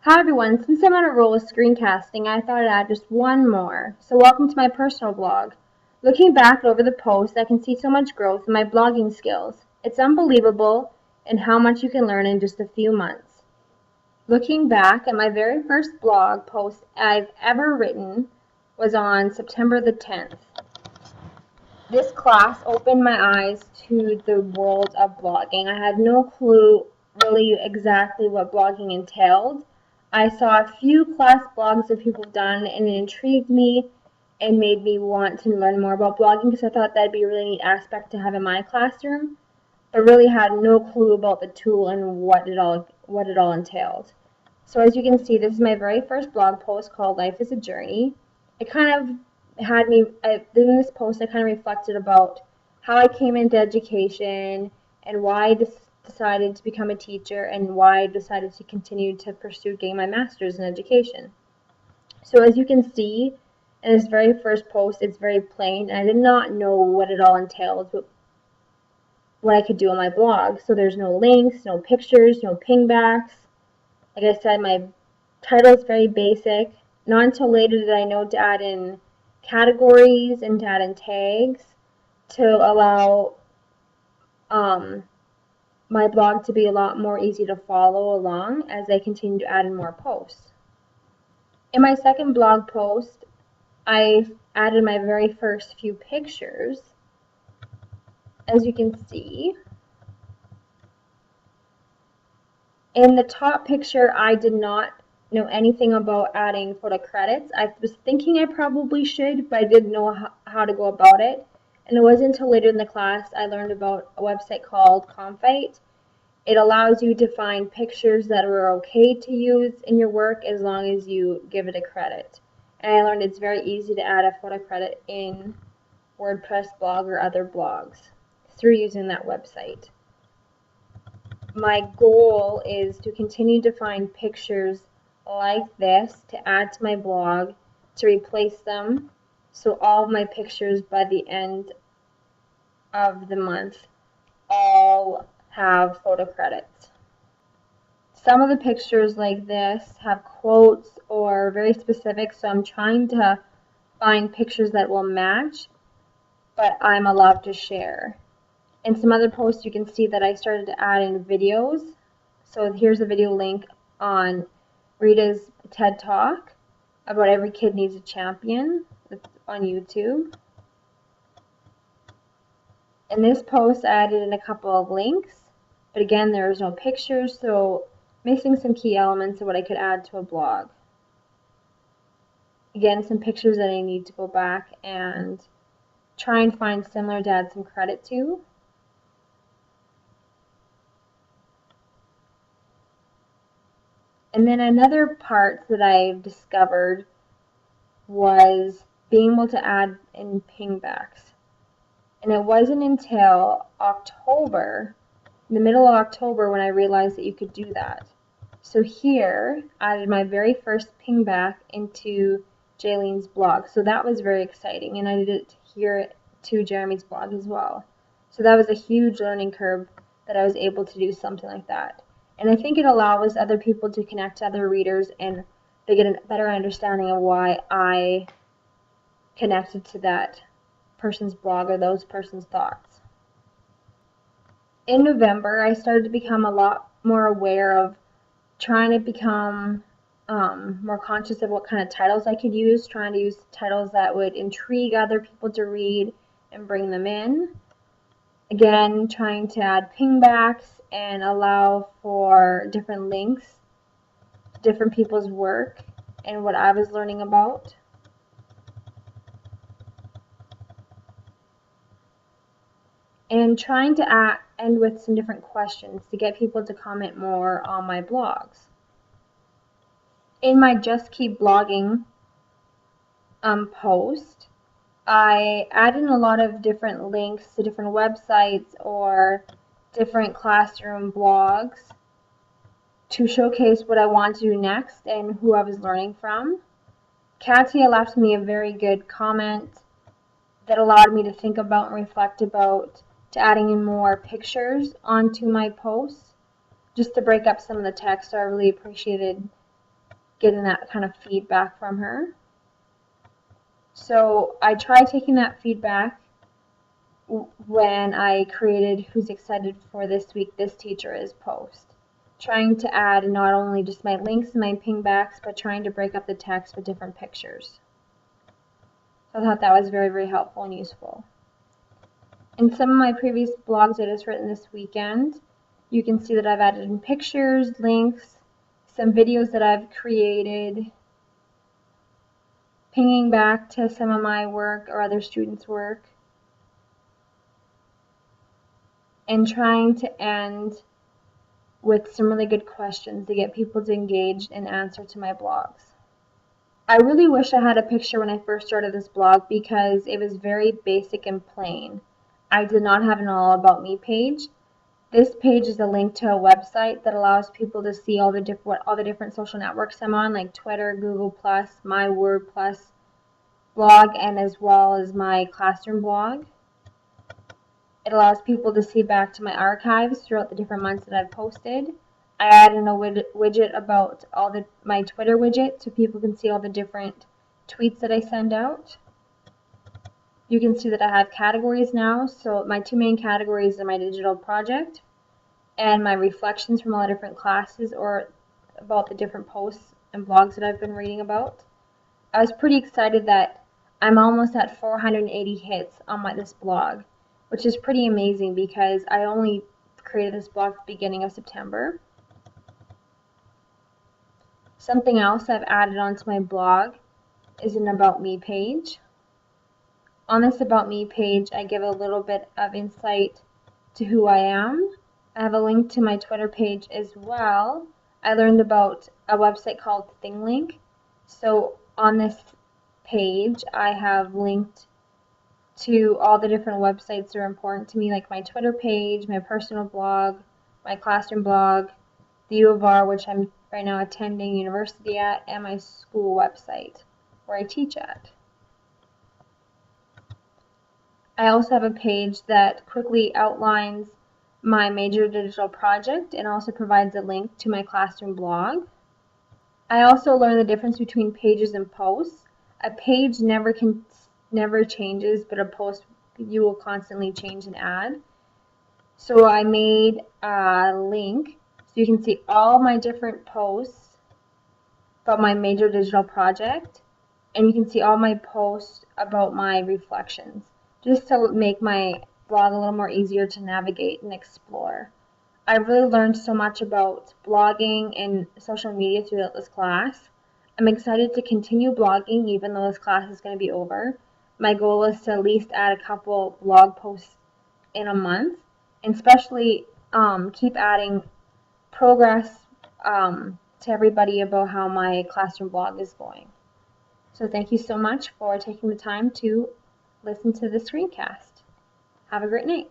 Hi everyone, since I'm on a roll with screencasting, I thought I'd add just one more. So welcome to my personal blog. Looking back over the posts, I can see so much growth in my blogging skills. It's unbelievable in how much you can learn in just a few months. Looking back at my very first blog post I've ever written was on September the 10th. This class opened my eyes to the world of blogging. I had no clue really exactly what blogging entailed. I saw a few class blogs that people have done and it intrigued me and made me want to learn more about blogging because I thought that'd be a really neat aspect to have in my classroom, but really had no clue about the tool and what it all entailed. So as you can see, this is my very first blog post called Life is a Journey. It kind of had me, doing this post, I kind of reflected about how I came into education and why I decided to become a teacher and why I decided to continue to pursue getting my master's in education. So as you can see, in this very first post, it's very plain, and I did not know what it all entailed, what I could do on my blog. So there's no links, no pictures, no pingbacks. Like I said, my title is very basic. Not until later did I know to add in categories and to add in tags to allow my blog to be a lot more easy to follow along as I continue to add in more posts. In my second blog post, I added my very first few pictures. As you can see, in the top picture, I did not know anything about adding photo credits. I was thinking I probably should, but I didn't know how to go about it. And it wasn't until later in the class I learned about a website called Confite. It allows you to find pictures that are okay to use in your work as long as you give it a credit. And I learned it's very easy to add a photo credit in WordPress blog or other blogs through using that website. My goal is to continue to find pictures like this to add to my blog, to replace them, so all of my pictures by the end of the month all have photo credits. Some of the pictures like this have quotes or very specific, so I'm trying to find pictures that will match, but I'm allowed to share. In some other posts, you can see that I started to add in videos. So here's a video link on Rita's TED Talk about every kid needs a champion. It's on YouTube. In this post, I added in a couple of links, but again, there was no pictures, so missing some key elements of what I could add to a blog. Again, some pictures that I need to go back and try and find similar to add some credit to. And then another part that I've discovered was being able to add in pingbacks. And it wasn't until October, in the middle of October, when I realized that you could do that. So here, I added my very first pingback into Jaylene's blog. So that was very exciting, and I did it here to Jeremy's blog as well. So that was a huge learning curve that I was able to do something like that. And I think it allows other people to connect to other readers and they get a better understanding of why I connected to that person's blog or those person's thoughts. In November, I started to become a lot more aware of trying to become more conscious of what kind of titles I could use, trying to use titles that would intrigue other people to read and bring them in. Again, trying to add pingbacks and allow for different links to different people's work and what I was learning about. And trying to end with some different questions to get people to comment more on my blogs. In my Just Keep Blogging post, I added in a lot of different links to different websites or different classroom blogs to showcase what I want to do next and who I was learning from. Katia left me a very good comment that allowed me to think about and reflect about to adding in more pictures onto my posts just to break up some of the text. So I really appreciated getting that kind of feedback from her. So I tried taking that feedback when I created Who's Excited for This Week, This Teacher Is post. Trying to add not only just my links and my pingbacks, but trying to break up the text with different pictures. So I thought that was very, very helpful and useful. In some of my previous blogs I just written this weekend, you can see that I've added in pictures, links, some videos that I've created, pinging back to some of my work or other students' work, and trying to end with some really good questions to get people to engage and answer to my blogs. I really wish I had a picture when I first started this blog because it was very basic and plain. I did not have an all about me page. This page is a link to a website that allows people to see all the different social networks I'm on, like Twitter, Google+, my WordPlus blog, and as well as my classroom blog. It allows people to see back to my archives throughout the different months that I've posted. I added in a widget about my Twitter widget so people can see all the different tweets that I send out. You can see that I have categories now. So my two main categories are my digital project and my reflections from all the different classes or about the different posts and blogs that I've been reading about. I was pretty excited that I'm almost at 480 hits on this blog, which is pretty amazing because I only created this blog at the beginning of September. Something else I've added onto my blog is an About Me page. On this About Me page, I give a little bit of insight to who I am. I have a link to my Twitter page as well. I learned about a website called ThingLink. So on this page, I have linked to all the different websites that are important to me, like my Twitter page, my personal blog, my classroom blog, the U of R, which I'm right now attending university at, and my school website where I teach at. I also have a page that quickly outlines my major digital project and also provides a link to my classroom blog. I also learned the difference between pages and posts. A page never changes, but a post you will constantly change and add. So I made a link so you can see all my different posts about my major digital project, and you can see all my posts about my reflections, just to make my blog a little more easier to navigate and explore. I really learned so much about blogging and social media throughout this class. I'm excited to continue blogging even though this class is going to be over. My goal is to at least add a couple blog posts in a month, and especially keep adding progress to everybody about how my classroom blog is going. So thank you so much for taking the time to listen to this screencast. Have a great night.